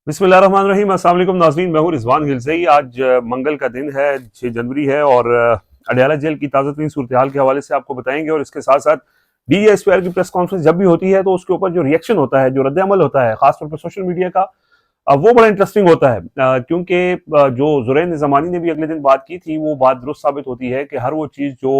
बिस्मिल्लाहिर्रहमानिर्रहीम। अस्सलाम वालेकुम नाज़रीन, मैं हूं रिजवान हिलसई। आज मंगल का दिन है, 6 जनवरी है और अडयाला जेल की ताज़ा तरीन सूरत हाल के हवाले से आपको बताएंगे। और इसके साथ साथ DGSPR की प्रेस कॉन्फ्रेंस जब भी होती है तो उसके ऊपर जो रिएक्शन होता है, जो रद्द-ए-अमल होता है खासतौर पर सोशल मीडिया का, वो बड़ा इंटरेस्टिंग होता है, क्योंकि जो ज़ुरैन ज़मानी ने भी अगले दिन बात की थी वो बात दुरुस्त साबित होती है कि हर वो चीज़ जो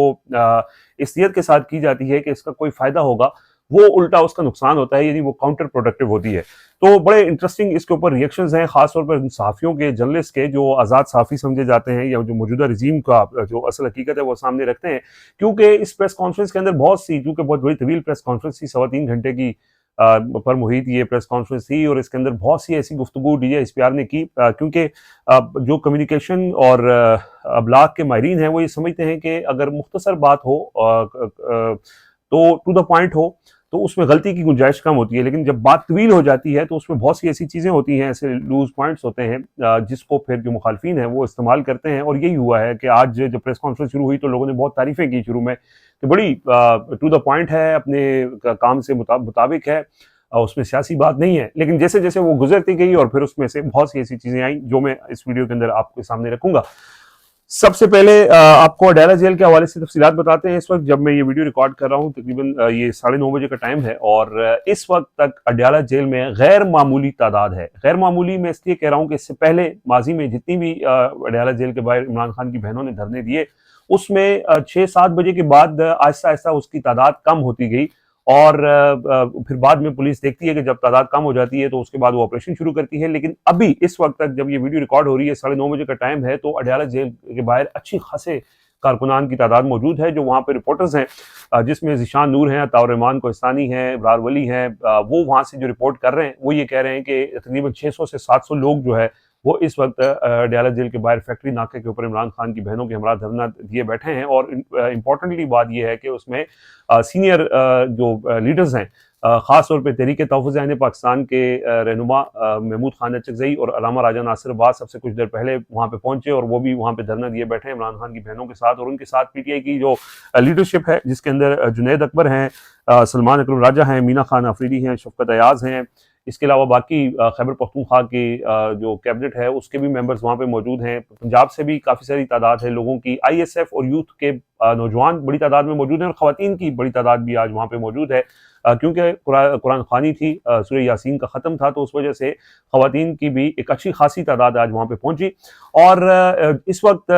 इस नीयत के साथ की जाती है कि इसका कोई फ़ायदा होगा, वो उल्टा उसका नुकसान होता है, यानी वो काउंटर प्रोडक्टिव होती है। तो बड़े इंटरेस्टिंग इसके ऊपर रिएक्शंस हैं, खासतौर पर सहाफ़ियों के, जर्नलिस्ट के, जो आज़ाद सहाफ़ी समझे जाते हैं या जो मौजूदा रजीम का जो असल हकीकत है वो सामने रखते हैं। क्योंकि इस प्रेस कॉन्फ्रेंस के अंदर बहुत सी, चूंकि बहुत बड़ी तवील प्रेस कॉन्फ्रेंस थी, 3.25 घंटे की पर मुहित ये प्रेस कॉन्फ्रेंस थी, और इसके अंदर बहुत सी ऐसी गुफ्तगू DGSPR ने की, क्योंकि जो कम्युनिकेशन और अबलाग के माहिरीन हैं वो ये समझते हैं कि अगर मुख्तसर बात हो, तो टू द पॉइंट हो, तो उसमें गलती की गुंजाइश कम होती है। लेकिन जब बात तवील हो जाती है तो उसमें बहुत सी ऐसी चीज़ें होती हैं, ऐसे लूज पॉइंट्स होते हैं, जिसको फिर जो मुखालफिन हैं वो इस्तेमाल करते हैं। और यही हुआ है कि आज जब प्रेस कॉन्फ्रेंस शुरू हुई तो लोगों ने बहुत तारीफें की शुरू में कि बड़ी टू द पॉइंट है, अपने काम से मुताबिक है, उसमें सियासी बात नहीं है। लेकिन जैसे जैसे वो गुजरती गई और फिर उसमें से बहुत सी ऐसी चीज़ें आई जो मैं इस वीडियो के अंदर आपके सामने रखूंगा। सबसे पहले आपको अडयाला जेल के हवाले से तफसीलात बताते हैं। इस वक्त जब मैं ये वीडियो रिकॉर्ड कर रहा हूँ, तकरीबन ये 9:30 बजे का टाइम है, और इस वक्त तक अडयाला जेल में गैर मामूली तादाद है। गैर मामूली मैं इसलिए कह रहा हूँ कि इससे पहले माजी में जितनी भी अडयाला जेल के बाहर इमरान खान की बहनों ने धरने दिए, उसमें 6-7 बजे के बाद आहिस्ता आहिस्ता उसकी तादाद कम होती गई। और फिर बाद में पुलिस देखती है कि जब तादाद कम हो जाती है तो उसके बाद वो ऑपरेशन शुरू करती है। लेकिन अभी इस वक्त तक जब ये वीडियो रिकॉर्ड हो रही है, 9:30 बजे का टाइम है, तो अडयाला जेल के बाहर अच्छी खासे कारकुनान की तादाद मौजूद है, जो वहाँ पे रिपोर्टर्स हैं, जिसमें जिशान नूर हैं, अताउर रहमान कोहिस्तानी हैं, इब्रार वली हैं। वो वहाँ से जो रिपोर्ट कर रहे हैं वो ये कह रहे हैं कि तकरीबन 600 से 700 लोग जो है वो इस वक्त अडयाला जेल के बाहर फैक्ट्री नाके के ऊपर इमरान खान की बहनों के हमरा धरना दिए बैठे हैं। और इंपॉर्टेंटली बात यह है कि उसमें सीनियर जो लीडर्स हैं, खास तौर पे तहरीक तहफ़्फ़ुज़ ऐन पाकिस्तान के रहनुमा महमूद खान अचकज़ई और अल्लामा राजा नासिर अब्बास सबसे कुछ देर पहले वहाँ पे पहुंचे, और वो भी वहाँ पे धरना दिए बैठे हैं इमरान खान की बहनों के साथ। और उनके साथ PTI की जो लीडरशिप है, जिसके अंदर जुनैद अकबर हैं, सलमान अकरम राजा हैं, मीना खान अफरीदी हैं, शफकत अयाज हैं। इसके अलावा बाकी खैबर पख्तूनख्वा की जो कैबिनेट है उसके भी मेंबर्स वहाँ पे मौजूद हैं। पंजाब से भी काफ़ी सारी तादाद है लोगों की। ISF और यूथ के नौजवान बड़ी तादाद में मौजूद हैं, और ख़वातीन की बड़ी तादाद भी आज वहाँ पे मौजूद है, क्योंकि कुरान ख़वानी थी, सूरह यासीन का ख़त्म था, तो उस वजह से ख़वातीन की भी एक अच्छी खासी तादाद आज वहाँ पे पहुँची। और इस वक्त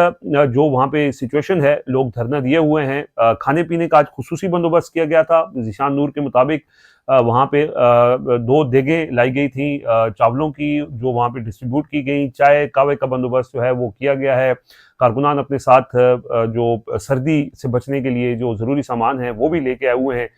जो वहाँ पे सिचुएशन है, लोग धरना दिए हुए हैं। खाने पीने का आज खुसूसी बंदोबस्त किया गया था। जिशान नूर के मुताबिक वहाँ पे 2 देगें लाई गई थी चावलों की, जो वहाँ पे डिस्ट्रीब्यूट की गई। चाय कावे का बंदोबस्त जो है वो किया गया है। कारकुनान अपने साथ जो सर्दी से बचने के लिए जो ज़रूरी सामान है वो भी लेके आए हुए हैं।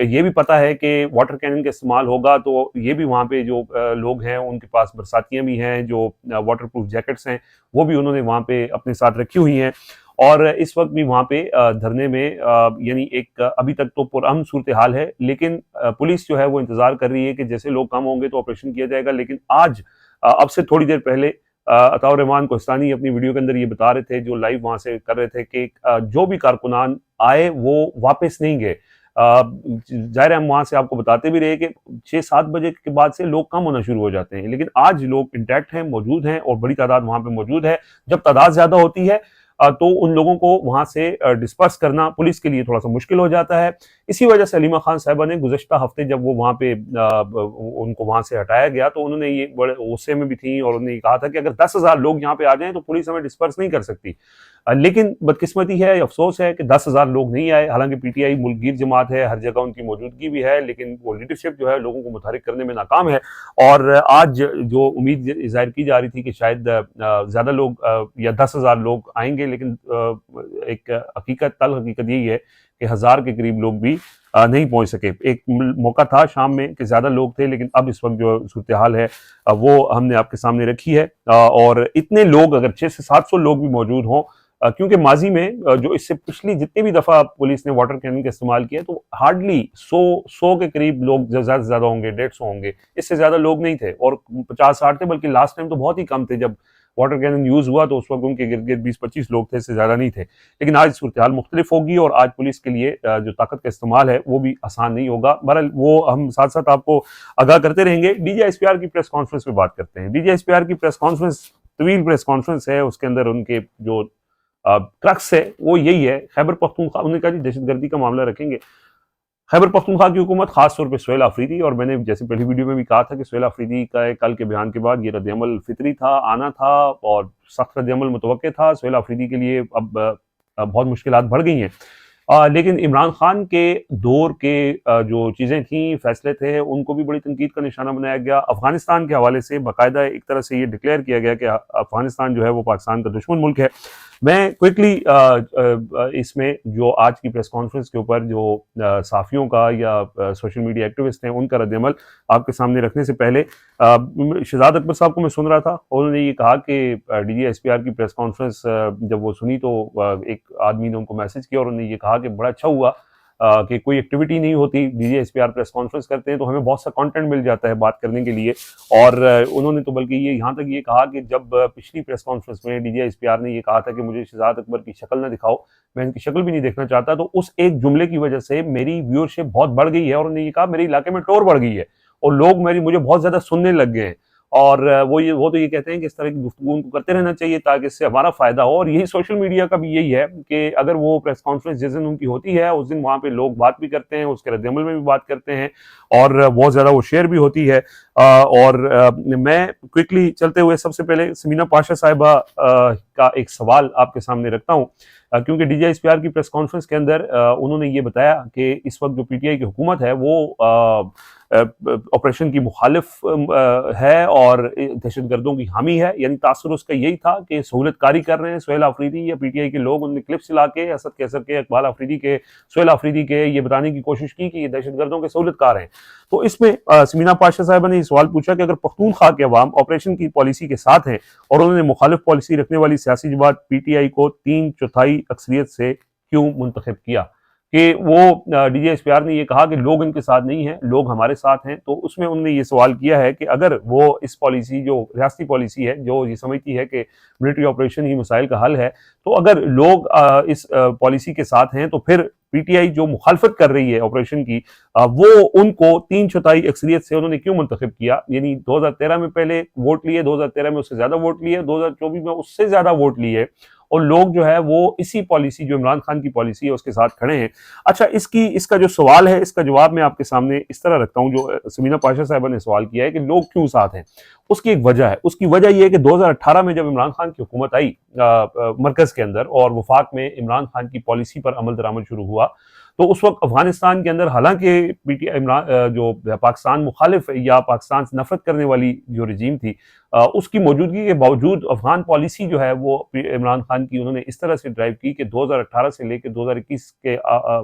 ये भी पता है कि वाटर कैनन का इस्तेमाल होगा, तो ये भी वहाँ पे जो लोग हैं उनके पास बरसातियाँ भी हैं, जो वाटर प्रूफ जैकेट्स हैं वो भी उन्होंने वहाँ पे अपने साथ रखी हुई हैं। और इस वक्त भी वहाँ पे धरने में यानी एक अभी तक तो पुरअमन सूरत हाल है, लेकिन पुलिस जो है वो इंतजार कर रही है कि जैसे लोग कम होंगे तो ऑपरेशन किया जाएगा। लेकिन आज अब से थोड़ी देर पहले अताउर रहमान कोहिस्तानी अपनी वीडियो के अंदर ये बता रहे थे, जो लाइव वहाँ से कर रहे थे, कि जो भी कारकुनान आए वो वापस नहीं गए। जाहिर है हम वहाँ से आपको बताते भी रहे कि 6-7 बजे के बाद से लोग कम होना शुरू हो जाते हैं, लेकिन आज लोग इंटैक्ट हैं, मौजूद हैं, और बड़ी तादाद वहाँ पे मौजूद है। जब तादाद ज्यादा होती है तो उन लोगों को वहां से डिस्पर्स करना पुलिस के लिए थोड़ा सा मुश्किल हो जाता है। इसी वजह से हलीमा खान साहिबा ने गुज़श्ता हफ्ते जब वो वहाँ पे उनको वहां से हटाया गया, तो उन्होंने ये बड़े गुस्से में भी थी, और उन्होंने कहा था कि अगर 10,000 लोग यहाँ पे आ जाएं तो पुलिस हमें डिस्पर्स नहीं कर सकती। लेकिन बदकिस्मती है, अफसोस है कि 10,000 लोग नहीं आए। हालांकि PTI मुल्कगीर जमात है, हर जगह उनकी मौजूदगी भी है, लेकिन वो लीडरशिप जो है लोगों को मुतहरिक करने में नाकाम है। और आज जो उम्मीद जाहिर की जा रही थी कि शायद ज्यादा लोग या 10,000 लोग आएंगे, लेकिन एक हकीकत, तल हकीकत यही है कि 1,000 के करीब लोग भी नहीं पहुंच सके। एक मौका था शाम में कि ज्यादा लोग थे, लेकिन अब इस वक्त जो सूरत हाल है वो हमने आपके सामने रखी है। और इतने लोग, अगर 600 से 700 लोग भी मौजूद हों, क्योंकि माजी में जो इससे पिछली जितनी भी दफा पुलिस ने वाटर कैनन का इस्तेमाल किया, तो हार्डली 100 के करीब लोग ज्यादा से ज्यादा होंगे, 150 होंगे, इससे ज्यादा लोग नहीं थे। और 50-60 थे, बल्कि लास्ट टाइम तो बहुत ही कम थे जब वाटर कैनन यूज हुआ तो उस वक्त उनके गिर्द गिर्द 20-25 लोग थे, इससे ज्यादा नहीं थे। लेकिन आज सूरत-ए-हाल मुख्तलिफ होगी और आज पुलिस के लिए जो ताकत का इस्तेमाल है वो भी आसान नहीं होगा। बहरहाल वो हम साथ साथ आपको आगाह करते रहेंगे। डीजीएसपीआर की प्रेस कॉन्फ्रेंस में बात करते हैं। डीजीएसपीआर की प्रेस कॉन्फ्रेंस तवील प्रेस कॉन्फ्रेंस है, उसके अंदर उनके जो क्रक्स है वो यही है, खैबर पख्तूनख्वा, उन्होंने कहा जी दहशतगर्दी का मामला रखेंगे। खैबर पख्तूनख्वा की हुकूमत खासतौर पर सुहेल आफरीदी, और मैंने जैसे पहली वीडियो में भी कहा था कि सुहेल आफरीदी का कल के बयान के बाद ये रद्द-ए-अमल फितरी था, आना था और सख्त रद्द-ए-अमल मुतवक्के था। सुहेल आफरीदी के लिए अब बहुत मुश्किलात बढ़ गई हैं। लेकिन इमरान खान के दौर के जो चीज़ें थी, फैसले थे, उनको भी बड़ी तनकीद का निशाना बनाया गया। अफगानिस्तान के हवाले से बाकायदा एक तरह से ये डिक्लेयर किया गया कि अफगानिस्तान जो है वो पाकिस्तान का दुश्मन मुल्क है। मैं क्विकली इसमें जो आज की प्रेस कॉन्फ्रेंस के ऊपर जो सहाफ़ियों का या सोशल मीडिया एक्टिविस्ट हैं उनका रद्द-ए-अमल आपके सामने रखने से पहले शहजाद अकबर साहब को मैं सुन रहा था, उन्होंने ये कहा कि डीजीएसपीआर की प्रेस कॉन्फ्रेंस जब वो सुनी तो एक आदमी ने उनको मैसेज किया और उन्होंने ये कहा कि बड़ा अच्छा हुआ कि कोई एक्टिविटी नहीं होती, डीजीएसपीआर प्रेस कॉन्फ्रेंस करते हैं तो हमें बहुत सा कंटेंट मिल जाता है बात करने के लिए। और उन्होंने तो बल्कि ये यहाँ तक ये कहा कि जब पिछली प्रेस कॉन्फ्रेंस में डीजीएसपीआर ने ये कहा था कि मुझे शहजाद अकबर की शक्ल ना दिखाओ, मैं इनकी शक्ल भी नहीं देखना चाहता, तो उस एक जुमले की वजह से मेरी व्यूअरशिप बहुत बढ़ गई है और उन्होंने ये कहा मेरे इलाके में टोर बढ़ गई है और लोग मुझे बहुत ज्यादा सुनने लग गए हैं। और वो तो ये कहते हैं कि इस तरह की गुफ्तगू उनको करते रहना चाहिए ताकि इससे हमारा फायदा हो। और यही सोशल मीडिया का भी यही है कि अगर वो प्रेस कॉन्फ्रेंस जिस दिन उनकी होती है उस दिन वहां पे लोग बात भी करते हैं, उसके रद्द-ए-अमल में भी बात करते हैं और बहुत ज्यादा वो शेयर भी होती है। और मैं क्विकली चलते हुए सबसे पहले समीना पाशा साहिबा का एक सवाल आपके सामने रखता हूँ, क्योंकि डीजीएसपीआर की प्रेस कॉन्फ्रेंस के अंदर उन्होंने ये बताया कि इस वक्त जो पीटीआई की हुकूमत है वो ऑपरेशन की मुखालिफ है और दहशतगर्दों की हामी है। यानी तासुर उसका यही था कि सहूलतकारी कर रहे हैं सुहेल आफरीदी या पीटीआई के लोग। उन्होंने क्लिप्स चला के असद कैसर के, इकबाल आफरीदी के, सुहेल आफरीदी के ये बताने की कोशिश की कि ये दहशतगर्दों के सहूलतकार हैं। तो इसमें समीना पाशा साहिबा ने सवाल पूछा कि अगर पख्तूनख्वा के अवाम ऑपरेशन की पॉलिसी के साथ हैं और उन्होंने मुखालिफ पॉलिसी रखने वाली सियासी जमात पीटीआई को 3/4 अक्सरियत से क्यों मुंतखब किया, कि वो डीजीएसपीआर ने ये कहा कि लोग इनके साथ नहीं हैं, लोग हमारे साथ हैं। तो उसमें उन्होंने ये सवाल किया है कि अगर वो इस पॉलिसी जो रियासती पॉलिसी है जो ये समझती है कि मिलिट्री ऑपरेशन ही मसाइल का हल है, तो अगर लोग इस पॉलिसी के साथ हैं तो फिर पीटीआई जो मुखालफत कर रही है ऑपरेशन की, वो उनको 3/4 अक्सरियत से उन्होंने क्यों मुंतखब किया। यानी 2013 में पहले वोट लिए, 2013 में उससे ज्यादा वोट लिए, 2024 में उससे ज्यादा वोट लिए और लोग जो है वो इसी पॉलिसी जो इमरान खान की पॉलिसी है उसके साथ खड़े हैं। अच्छा, इसका जो सवाल है इसका जवाब मैं आपके सामने इस तरह रखता हूं, जो समीना पाशा साहिबा ने सवाल किया है कि लोग क्यों साथ हैं। उसकी एक वजह है, उसकी वजह यह है कि 2018 में जब इमरान खान की हुकूमत आई मरकज के अंदर और वफाक में इमरान खान की पॉलिसी पर अमल दरामद शुरू हुआ, तो उस वक्त अफगानिस्तान के अंदर हालांकि पीटीआई इमरान जो पाकिस्तान मुखालिफ या पाकिस्तान से नफरत करने वाली जो रजीम थी, उसकी मौजूदगी के बावजूद अफगान पॉलिसी जो है वो इमरान खान की उन्होंने इस तरह से ड्राइव की कि 2018 से लेकर 2021 के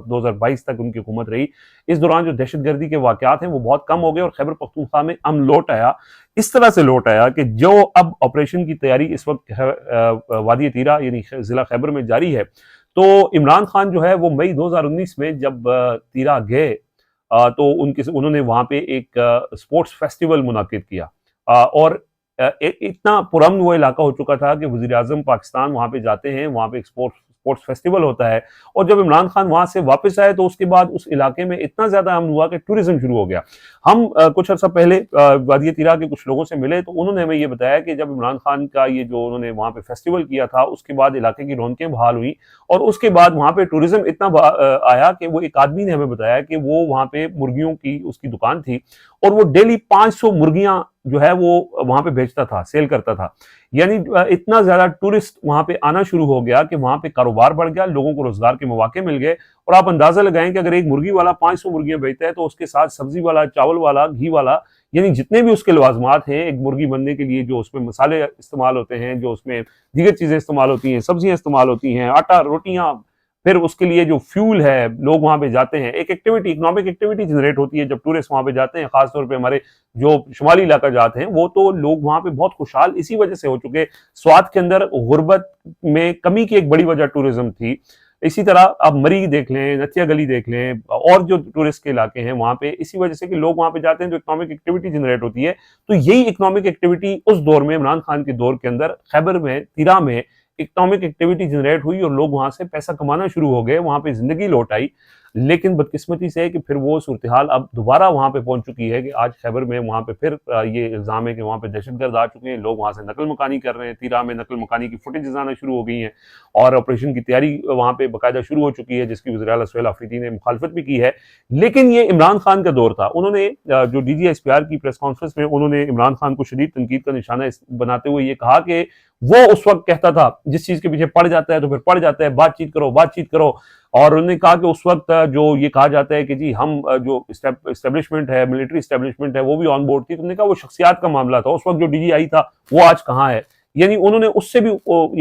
2022 तक उनकी हुकूमत रही। इस दौरान जो दहशतगर्दी के वाकयात हैं वो बहुत कम हो गए और खैबर पख्तूनख्वा में अमन लौट आया। इस तरह से लौट आया कि जो अब ऑपरेशन की तैयारी इस वक्त वादी तीरा यानी जिला खैबर में जारी है, तो इमरान खान जो है वो मई 2019 में जब तीरा गए तो उन्होंने वहां पे एक स्पोर्ट्स फेस्टिवल मुनाकिद किया और इतना पुरअमन वो इलाका हो चुका था कि वजीर आजम पाकिस्तान वहां पे जाते हैं, वहां पे एक स्पोर्ट्स फेस्टिवल होता है। और जब इमरान खान वहां से वापस आए तो उसके बाद उस इलाके में इतना ज्यादा अमन हुआ कि टूरिज्म शुरू हो गया। हम कुछ अर्सा पहले वादी तीरा के कुछ लोगों से मिले तो उन्होंने हमें ये बताया कि जब इमरान खान का ये जो उन्होंने वहां पे फेस्टिवल किया था उसके बाद इलाके की रौनकें बहाल हुई और उसके बाद वहां पे टूरिज्म इतना आया कि वो एक आदमी ने हमें बताया कि वो वहां पे मुर्गियों की उसकी दुकान थी और वो डेली 500 मुर्गियां जो है वो वहां पे बेचता था, सेल करता था। यानी इतना ज्यादा टूरिस्ट वहां पे आना शुरू हो गया कि वहां पे कारोबार बढ़ गया, लोगों को रोजगार के मौके मिल गए। और आप अंदाजा लगाएं कि अगर एक मुर्गी वाला 500 मुर्गियां बेचता है तो उसके साथ सब्जी वाला, चावल वाला, घी वाला, यानी जितने भी उसके लवाजमात हैं एक मुर्गी बनने के लिए, जो उसमें मसाले इस्तेमाल होते हैं, जो उसमें दीगर चीजें इस्तेमाल होती हैं, सब्जियां इस्तेमाल होती हैं, आटा, रोटियां, फिर उसके लिए जो फ्यूल है, लोग वहां पे जाते हैं, एक एक्टिविटी, इकोनॉमिक एक्टिविटी जनरेट होती है जब टूरिस्ट वहां पे जाते हैं। खासतौर पे हमारे जो शुमाली इलाका जाते हैं वो तो लोग वहां पे बहुत खुशहाल इसी वजह से हो चुके। स्वाद के अंदर गुर्बत में कमी की एक बड़ी वजह टूरिज्म थी। इसी तरह आप मरी देख लें, नथिया गली देख लें, और जो टूरिस्ट के इलाके हैं वहां पे, इसी वजह से कि लोग वहां पे जाते हैं तो इकोनॉमिक एक्टिविटी जनरेट होती है। तो यही इकोनॉमिक एक्टिविटी उस दौर में, इमरान खान के दौर के अंदर, खैबर में, तिरा में इकोनॉमिक एक्टिविटी जनरेट हुई और लोग वहां से पैसा कमाना शुरू हो गए, वहां पे जिंदगी लौट आई। लेकिन बदकिस्मती से कि फिर वो सूरत हाल अब दोबारा वहां पे पहुंच चुकी है कि आज खैबर में वहां पे फिर ये इल्जाम है कि वहां पे दहशतगर्द आ चुके हैं, लोग वहां से नकल मकानी कर रहे हैं, तिरा में नकल मकानी की फुटेज आना शुरू हो गई हैं और ऑपरेशन की तैयारी वहां पे बाकायदा शुरू हो चुकी है, जिसकी वज़ीर आला सुहेल अफरीदी ने मुखालफत भी की है। लेकिन ये इमरान खान का दौर था। उन्होंने जो DGSPR की प्रेस कॉन्फ्रेंस में उन्होंने इमरान खान को शदीद तनकीद का निशाना बनाते हुए ये कहा कि वो उस वक्त कहता था जिस चीज के पीछे पड़ जाता है तो फिर पड़ जाता है, बातचीत करो बातचीत करो। और उन्होंने कहा कि उस वक्त जो ये कहा जाता है कि जी हम जो इस्टेब्लिशमेंट है, मिलिट्री इस्टेब्लिशमेंट है, वो भी ऑन बोर्ड थी। तुमने कहा वो शख्सियात का मामला था, उस वक्त जो DG आई था वो आज कहाँ है। यानी उन्होंने उससे भी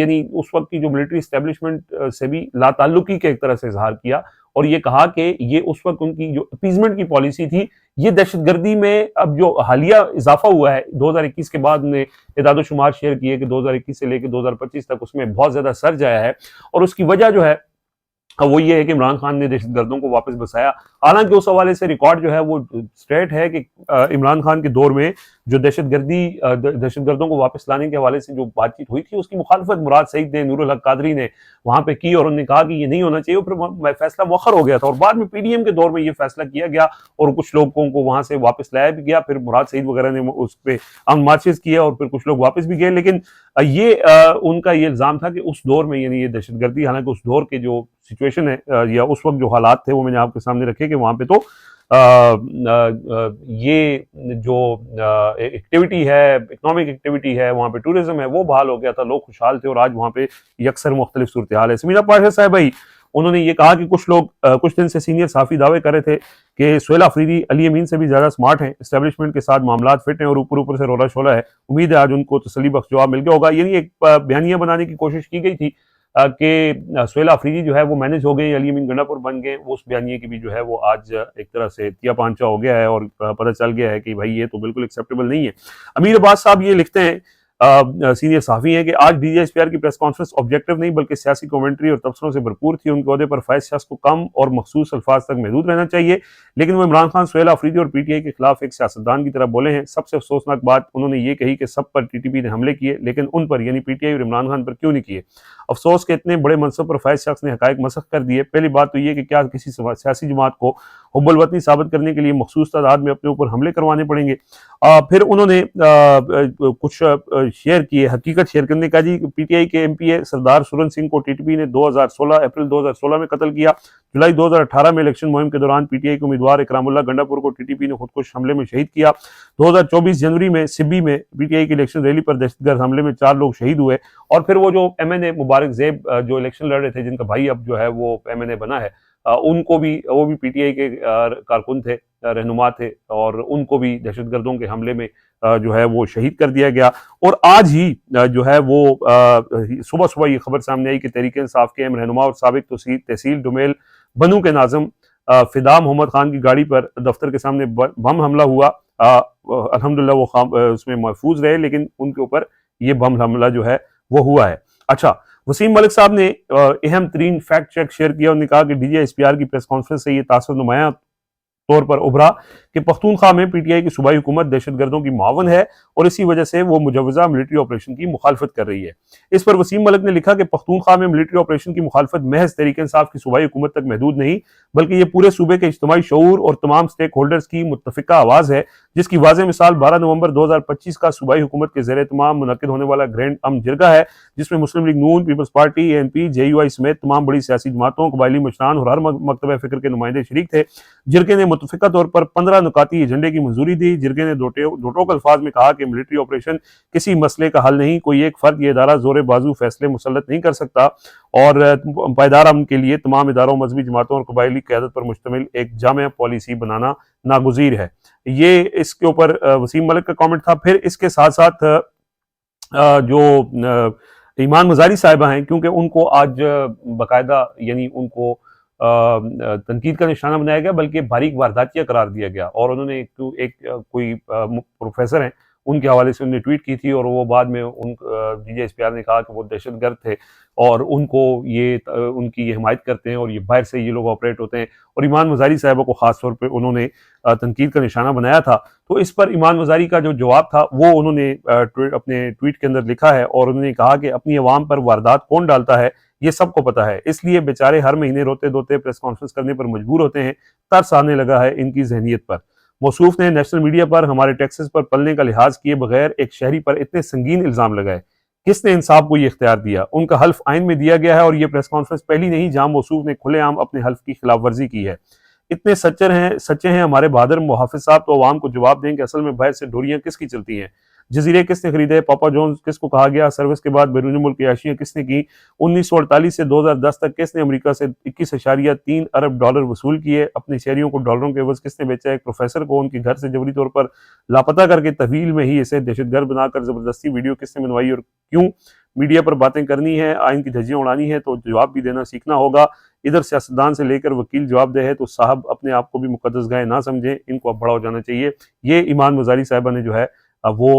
यानी उस वक्त की जो मिलिट्री इस्टेब्लिशमेंट से भी लाताल्लुकी के एक तरह से इजहार किया और ये कहा कि ये उस वक्त उनकी जो अपीजमेंट की पॉलिसी थी, ये दहशतगर्दी में अब जो हालिया इजाफा हुआ है 2021 के बाद ने इदाद-ओ-शुमार शेयर किए कि 2021 से लेकर 2025 तक उसमें बहुत ज्यादा सर्ज आया है। और उसकी वजह जो है वो ये है कि इमरान खान ने दहशतगर्दों को वापस बसाया। हालांकि उस हवाले से रिकॉर्ड जो है वो स्ट्रेट है कि इमरान खान के दौर में जो दहशतगर्दों को वापस लाने के हवाले से जो बातचीत हुई थी उसकी मुखालफत मुराद सईद ने, नूरुल हक कादरी ने वहां पे की और उन्होंने कहा कि ये नहीं होना चाहिए। फिर फैसला मुअख्खर हो गया था और बाद में PDM के दौर में ये फैसला किया गया और कुछ लोगों को वहां से वापस लाया भी गया। फिर मुराद सईद वगैरह ने उस पर अमन मार्चेस किया और फिर कुछ लोग वापस भी गए। लेकिन ये उनका ये इल्जाम था कि उस दौर में यानी ये दहशतगर्दी, हालांकि उस दौर के जो सिचुएशन है या उस वक्त जो हालात थे वो मैंने आपके सामने रखे कि वहां पे तो ये जो एक्टिविटी है, इकोनॉमिक एक्टिविटी है, वहाँ पे टूरिज्म है, वो बहाल हो गया था, लोग खुशहाल थे और आज वहाँ पे यकसर मुख्तलिफ सूरत हाल है। समीना पाशा साहब भाई, उन्होंने ये कहा कि कुछ लोग कुछ दिन से सीनियर सहाफ़ी दावे कर रहे थे कि सुहेल अफरीदी अली अमीन से भी ज्यादा स्मार्ट हैं, एस्टेब्लिशमेंट के साथ मामला फिट हैं और ऊपर ऊपर से रोला शोला है। उम्मीद है आज उनको तसल्ली बख्श जवाब मिल गया होगा। यानी एक बयानिया बनाने की कोशिश की गई थी कि सुहेल अफरीदी जो है वो मैनेज हो गए, अली अमीन गंडापुर बन गए। उस बयानिए की भी जो है वो आज एक तरह से तिया पांचा हो गया है और पता चल गया है कि भाई ये तो बिल्कुल एक्सेप्टेबल नहीं है। अमीर अब्बास साहब ये लिखते हैं, सीनियर साफी हैं, कि आज DGSPR की प्रेस कॉन्फ्रेंस ऑब्जेक्टिव नहीं बल्कि सियासी कमेंट्री और तबसरों से भरपूर थी। उनके अहदे पर फायज शख्स को कम और मखसूस अल्फाज तक महदूद रहना चाहिए, लेकिन वो इमरान खान, सुहेल अफरीदी और PTI के खिलाफ एक सियासतदान की तरह बोले हैं। सबसे अफसोसनाक बात उन्होंने ये कही कि सब पर TTP ने हमले किए, लेकिन उन पर यानी PTI और इमरान खान पर क्यों नहीं किए। अफसोस के इतने बड़े मनसब पर फायज शख्स ने हकायक मसख कर दिए। पहली बात तो ये कि क्या किसी सियासी जमात को हुब्बुल वतनी साबित करने के लिए मखसूस तादाद में अपने ऊपर हमले करवाने पड़ेंगे। फिर उन्होंने कुछ शेयर किए, हकीकत शेयर करने का जी। PTI के MPA सरदार सुरन सिंह को TTP ने अप्रैल 2016 में कत्ल किया। जुलाई 2018 में इलेक्शन मुहिम के दौरान PTI के उम्मीदवार इकरामुल्लाह गंडापुर को TTP ने खुदकुश हमले में शहीद किया। 2024 जनवरी में सिब्बी में PTI की इलेक्शन रैली पर दहशतगर्द हमले में 4 लोग शहीद हुए। और फिर वो जो MNA मुबारक ज़ेब जो इलेक्शन लड़ रहे थे, जिनका भाई अब जो है वो MNA बना है, उनको भी, वो भी PTI के कारकुन थे, रहनुमा थे, और उनको भी दहशतगर्दों के हमले में जो है वो शहीद कर दिया गया। और आज ही जो है वो सुबह सुबह ये खबर सामने आई कि तहरीक इंसाफ के अहम रहनुमा और साबिक तहसील डुमेल बनू के नाज़िम फिदा मोहम्मद खान की गाड़ी पर दफ्तर के सामने बम हमला हुआ। अल्हम्दुलिल्लाह वो उसमें महफूज रहे, लेकिन उनके ऊपर ये बम हमला जो है वो हुआ है। अच्छा, वसीम मलिक साहब ने अहम तरीन फैक्ट चेक शेयर किया। उन्होंने कहा कि DGSPR की प्रेस कॉन्फ्रेंस से ये तासुर नुमाया तौर पर उभरा कि पख्तूनख्वा में PTI की सूबाई हुकूमत दहशतगर्दों की मावन है और इसी वजह से वो मुजवजा मिलिट्री ऑपरेशन की मुखालफत कर रही है। इस पर वसीम मलिक ने लिखा कि पख्तूनख्वा में मिलिट्री ऑपरेशन की मुखालफत महज तहरीक इंसाफ की सूबाई हुकूमत तक महदूद नहीं, बल्कि ये पूरे सूबे के इज्तिमाई शऊर और तमाम स्टेक होल्डर्स की मुत्तफिका आवाज़ है, जिसकी वाज़ेह मिसाल 12 नवंबर 2025 का सूबाई हुकूमत के ज़ेर तमाम मुनक्किद होने वाला ग्रैंड अमन जिरगा है, जिसमें मुस्लिम लीग नून, पीपल्स पार्टी, ANP, JUI समेत तमाम बड़ी सियासी जमातों, कबायली मशरान और हर मकतब फ़िक्र के नुमाइंदे शरीक थे। जिरगे ने मुत्तफिका तौर पर 15 नुकाती एजेंडे की मंजूरी दी। जिरगे ने दो टोक अल्फाज में कहा कि मिलिट्री ऑपरेशन किसी मसले का हल नहीं, कोई एक फर्द ये इदारा जोरे बाजू फैसले मुसल्लत नहीं कर सकता और पायदार अमन के लिए तमाम इदारों, मजहबी जमातों और कबायली क़यादत पर मुश्तमिल एक जामे पॉलिसी बनाना नागुज़ीर है। ये इसके ऊपर वसीम मलिक का कॉमेंट था। फिर इसके साथ साथ जो ईमान मजारी साहिबा हैं, क्योंकि उनको आज बाकायदा यानी उनको तनकीद का निशाना बनाया गया, बल्कि बारीक वारदातिया करार दिया गया। और उन्होंने कोई प्रोफेसर हैं, उनके हवाले से उन्होंने ट्वीट की थी और वो बाद में DJSPR ने कहा कि वो दहशतगर्द थे और उनको ये उनकी ये हिमायत करते हैं और ये बाहर से ये लोग ऑपरेट होते हैं। और ईमान मज़ारी साहिबा को ख़ास तौर पे उन्होंने तनकीद का निशाना बनाया था। तो इस पर ईमान मज़ारी का जो जवाब था वो उन्होंने अपने ट्वीट के अंदर लिखा है और उन्होंने कहा कि अपनी आवाम पर वारदात कौन डालता है ये सबको पता है, इसलिए बेचारे हर महीने रोते धोते प्रेस कॉन्फ्रेंस करने पर मजबूर होते हैं। तरस आने लगा है इनकी जहनीत पर। मौसूफ ने नेशनल मीडिया पर हमारे टैक्सेस पर पलने का लिहाज किए बगैर एक शहरी पर इतने संगीन इल्जाम लगाए। किसने इंसाफ को ये इख्तियार दिया? उनका हल्फ आइन में दिया गया है और ये प्रेस कॉन्फ्रेंस पहली नहीं जहां मौसूफ ने खुलेआम अपने हल्फ की खिलाफ वर्जी की है। इतने सच्चे हैं हमारे बहादुर मुहाफिज साहब तो अवाम को जवाब दें कि असल में बाहर से डोरियां किसकी चलती हैं, जजीरे किसने खरीदे, पापा जॉन्स किसको कहा गया, सर्विस के बाद बैरून मुल्क याशियां किसने की, 1948 से 2010 तक किसने अमेरिका से 21.3 अरब डॉलर वसूल किए, अपने शहरियों को डॉलरों के एवज किसने बेचा, एक प्रोफेसर को उनके घर से जबरी तौर पर लापता करके तहवील में ही इसे दहशतगर्द बनाकर जबरदस्ती वीडियो किसने बनवाई और क्यों? मीडिया पर बातें करनी है, आइन की धज्जियां उड़ानी है तो जवाब भी देना सीखना होगा। इधर सियासतदान से लेकर वकील जवाब दे है तो साहब अपने आप को भी मुकद्दस गाय ना समझें, इनको अब बड़ा हो जाना चाहिए। ये ईमान मज़ारी साहिबा ने जो है वो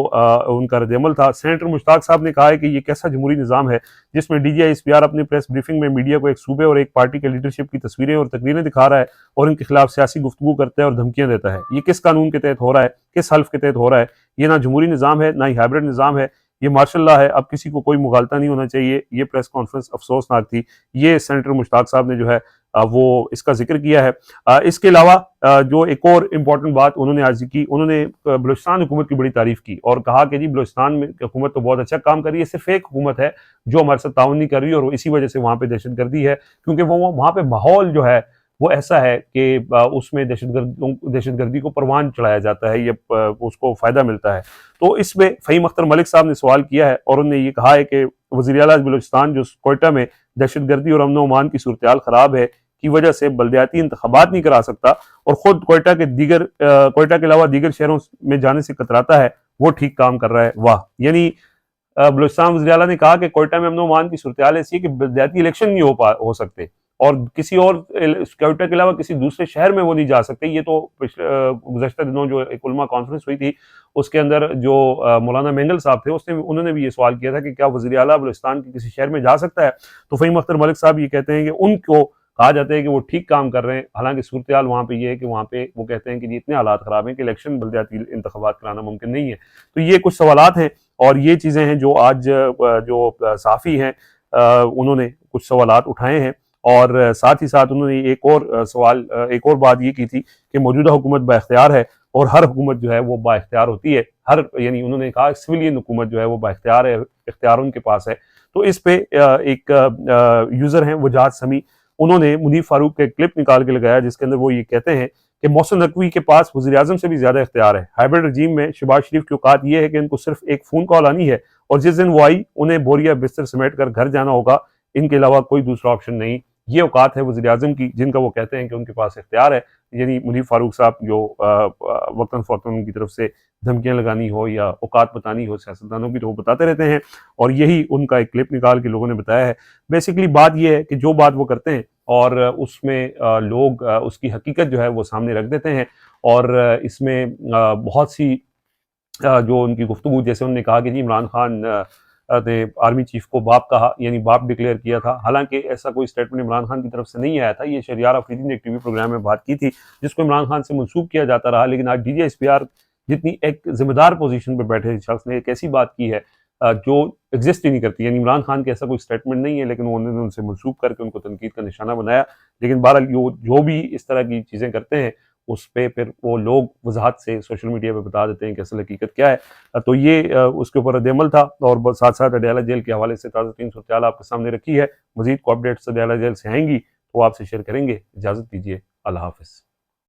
उनका रद्द-ए-अमल था। सेनेटर मुश्ताक साहब ने कहा है कि ये कैसा जमहूरी निज़ाम है जिसमें DJSPR अपनी प्रेस ब्रीफिंग में मीडिया को एक सूबे और एक पार्टी के लीडरशिप की तस्वीरें और तकरीरें दिखा रहा है और इनके खिलाफ सियासी गुफ्तगू करता है और धमकियां देता है। ये किस कानून के तहत हो रहा है, किस हल्फ के तहत हो रहा है? ये ना जमहूरी निज़ाम है, ना ही हाइब्रिड निज़ाम है, ये मार्शल लॉ है। अब किसी को कोई मुगालता नहीं होना चाहिए। ये प्रेस कॉन्फ्रेंस अफसोसनाक थी। ये सेनेटर मुश्ताक साहब ने जो है वो इसका जिक्र किया है। इसके अलावा जो एक और इम्पॉर्टेंट बात उन्होंने आज की, उन्होंने बलूचिस्तान हुकूमत की बड़ी तारीफ की और कहा कि जी बलूचिस्तान में हुकूमत तो बहुत अच्छा काम कर रही है, सिर्फ एक हुकूमत है जो हमारे साथ ताउन नहीं कर रही और इसी वजह से वहाँ पे दहशतगर्दी है, क्योंकि वो वहाँ पे माहौल जो है वो ऐसा है कि उसमें दहशतगर्दी को परवान चढ़ाया जाता है, ये उसको फायदा मिलता है। तो इसमें फ़हीम अख्तर मलिक साहब ने सवाल किया है और उन्होंने ये कहा है कि वज़ीर आला बलूचिस्तान जो क्वेटा में दहशतगर्दी और अमन अमान की सूरत हाल खराब है की वजह से बल्दियाती इंतखाबात नहीं करा सकता और खुद क्वेटा के अलावा दीगर शहरों में जाने से कतराता है, वो ठीक काम कर रहा है। वाह! यानी बलूचिस्तान वज़ीर आला ने कहा कि क्वेटा में अमन अमान की सूरत हाल ऐसी है कि बल्दियाती इलेक्शन नहीं हो सकते और किसी और क्वेटा के अलावा किसी दूसरे शहर में वो नहीं जा सकते। ये तो गुज़श्ता दिनों जो एक उलमा कॉन्फ्रेंस हुई थी उसके अंदर जो मौलाना मेंगल साहब थे उन्होंने भी ये सवाल किया था कि क्या वज़ीर आला बलूचिस्तान के किसी शहर में जा सकता है? तो फ़हीम अख्तर मलिक साहब ये कहते हैं कि उनको कहा जाता है कि वो ठीक काम कर रहे हैं, हालांकि सूरत हाल वहाँ पे ये है कि वहाँ पे वो कहते हैं कि इतने हालात ख़राब हैं कि इलेक्शन बल्दियाती इंतखाबात कराना मुमकिन नहीं है। तो ये कुछ सवालात हैं और ये चीज़ें हैं जो आज जो सहाफ़ी हैं उन्होंने कुछ सवालात उठाए हैं और साथ ही साथ उन्होंने एक और बात ये की थी कि मौजूदा हुकूमत बाइख्तियार है और हर हुकूमत जो है वो बाइख्तियार होती है। यानी उन्होंने कहा सिविलियन हुकूमत जो है वो बाइख्तियार है, इख्तियार उनके पास है। तो इस पे एक यूज़र हैं वजाहत समी, उन्होंने मुनीफ फारूक का क्लिप निकाल के लगाया जिसके अंदर वो ये कहते हैं कि मोहसिन नकवी के पास वज़ीर आज़म से भी ज़्यादा इख्तियार है। हाइब्रिड रजीम में शहबाज शरीफ की औकात ये है कि इनको सिर्फ एक फ़ोन कॉल आनी है और जिस दिन वो आई उन्हें बोरिया बिस्तर समेट कर घर जाना होगा, इनके अलावा कोई दूसरा ऑप्शन नहीं। ये औकात है वज़ीर आज़म की जिनका वो कहते हैं कि उनके पास इख्तियार है। यानी मुनीफ फारूक साहब जो वक्तन फ़ौकतन उनकी तरफ से धमकियाँ लगानी हो या औकात बतानी हो सियासतदानों की तो वो बताते रहते हैं और यही उनका एक क्लिप निकाल के लोगों ने बताया है। बेसिकली बात ये है कि जो बात वो करते हैं और उसमें लोग उसकी हकीकत जो है वो सामने रख देते हैं और इसमें बहुत सी जो उनकी गुफ्तगू, जैसे उन्होंने कहा कि जी इमरान खान ने आर्मी चीफ को बाप कहा, यानी बाप डिक्लेयर किया था। हालांकि ऐसा कोई स्टेटमेंट इमरान खान की तरफ से नहीं आया था। ये शहरियार अफरीदी ने एक टीवी प्रोग्राम में बात की थी जिसको इमरान खान से मंसूब किया जाता रहा, लेकिन आज DJSPR जितनी एक जिम्मेदार पोजीशन पर बैठे शख्स ने एक ऐसी बात की है जो एग्जिस्ट ही नहीं करती। यानी इमरान खान के ऐसा कोई स्टेटमेंट नहीं है लेकिन उन्होंने उनसे मंसूब करके उनको तनकीद का निशाना बनाया। लेकिन बहरहाल जो भी इस तरह की चीज़ें करते हैं उस पर फिर वो लोग वजाहत से सोशल मीडिया पे बता देते हैं कि असल हकीकत क्या है। तो ये उसके ऊपर रद्द-ए-अमल था और साथ साथ अडयाला जेल के हवाले से ताज़ा तीन सूरत हाल आपके सामने रखी है। मज़ीद को अपडेट्स अडयाला जेल से आएंगी तो आपसे शेयर करेंगे। इजाज़त दीजिए, अल्लाह हाफ़िज़।